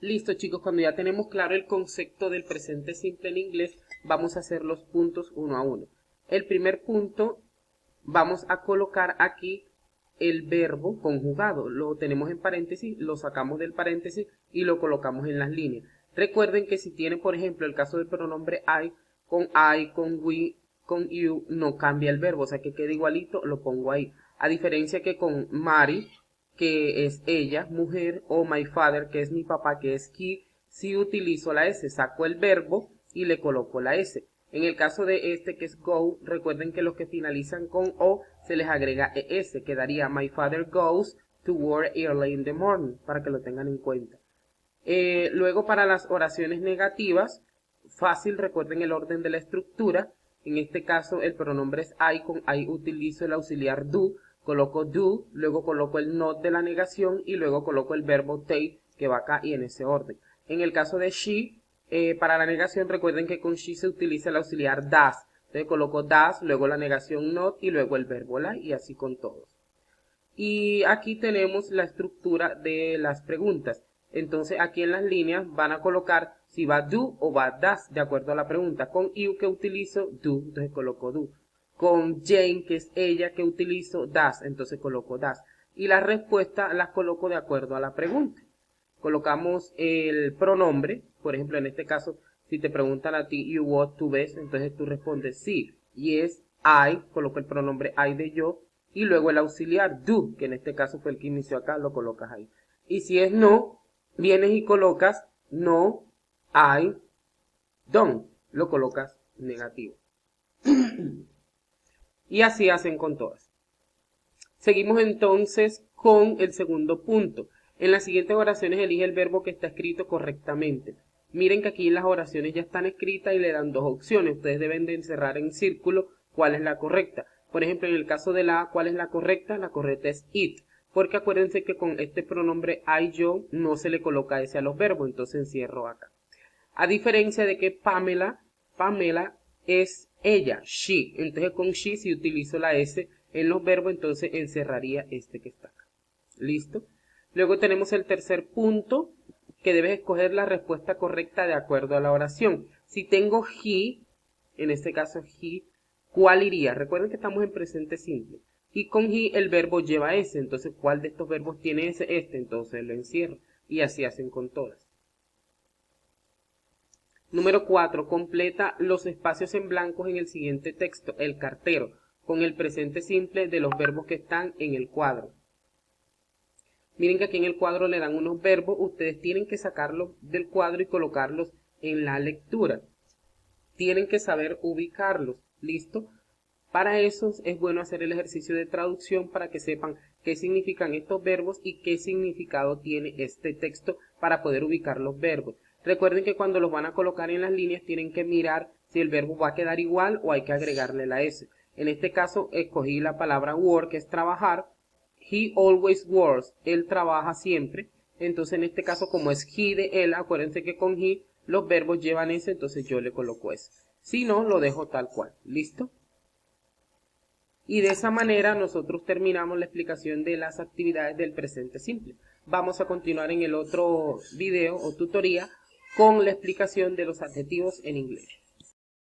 Listo, chicos, cuando ya tenemos claro el concepto del presente simple en inglés, vamos a hacer los puntos uno a uno. El primer punto, vamos a colocar aquí el verbo conjugado. Lo tenemos en paréntesis, lo sacamos del paréntesis y lo colocamos en las líneas. Recuerden que si tiene, por ejemplo, el caso del pronombre I, con we, con you, no cambia el verbo, o sea que queda igualito, lo pongo ahí. A diferencia que con Mary, que es ella, mujer, o my father, que es mi papá, que es he, si utilizo la S, saco el verbo y le coloco la S. En el caso de este que es go, recuerden que los que finalizan con O se les agrega ES, quedaría my father goes to work early in the morning, para que lo tengan en cuenta. Luego para las oraciones negativas, fácil, recuerden el orden de la estructura. En este caso el pronombre es I, con I utilizo el auxiliar do, coloco do, luego coloco el not de la negación y luego coloco el verbo take que va acá y en ese orden. En el caso de she, para la negación recuerden que con she se utiliza el auxiliar does. Entonces coloco does, luego la negación not y luego el verbo la y así con todos. Y aquí tenemos la estructura de las preguntas. Entonces aquí en las líneas van a colocar si va do o va does de acuerdo a la pregunta. Con you que utilizo do, entonces coloco do. Con Jane que es ella que utilizo does, entonces coloco does. Y las respuestas las coloco de acuerdo a la pregunta. Colocamos el pronombre, por ejemplo en este caso si te preguntan a ti you what tú ves, entonces tú respondes sí. Y es I, coloco el pronombre I de yo y luego el auxiliar do, que en este caso fue el que inició acá, lo colocas ahí. Y si es no, vienes y colocas no, I, don't, lo colocas negativo. Y así hacen con todas. Seguimos entonces con el segundo punto. En las siguientes oraciones elige el verbo que está escrito correctamente. Miren que aquí las oraciones ya están escritas y le dan dos opciones. Ustedes deben de encerrar en círculo cuál es la correcta. Por ejemplo, en el caso de la A, ¿cuál es la correcta? La correcta es it. Porque acuérdense que con este pronombre I, yo, no se le coloca S a los verbos, entonces encierro acá. A diferencia de que Pamela es ella, she. Entonces con she, si utilizo la S en los verbos, entonces encerraría este que está acá. ¿Listo? Luego tenemos el tercer punto, que debes escoger la respuesta correcta de acuerdo a la oración. Si tengo he, en este caso he, ¿cuál iría? Recuerden que estamos en presente simple. Y con he el verbo lleva S, entonces ¿cuál de estos verbos tiene S? Este, entonces lo encierro. Y así hacen con todas. Número 4. Completa los espacios en blancos en el siguiente texto, el cartero, con el presente simple de los verbos que están en el cuadro. Miren que aquí en el cuadro le dan unos verbos, ustedes tienen que sacarlos del cuadro y colocarlos en la lectura. Tienen que saber ubicarlos, ¿listo? Para eso es bueno hacer el ejercicio de traducción para que sepan qué significan estos verbos y qué significado tiene este texto para poder ubicar los verbos. Recuerden que cuando los van a colocar en las líneas tienen que mirar si el verbo va a quedar igual o hay que agregarle la S. En este caso escogí la palabra work, que es trabajar. He always works, él trabaja siempre. Entonces en este caso como es he de él, acuérdense que con he los verbos llevan S, entonces yo le coloco S. Si no, lo dejo tal cual. ¿Listo? Y de esa manera nosotros terminamos la explicación de las actividades del presente simple. Vamos a continuar en el otro video o tutoría con la explicación de los adjetivos en inglés.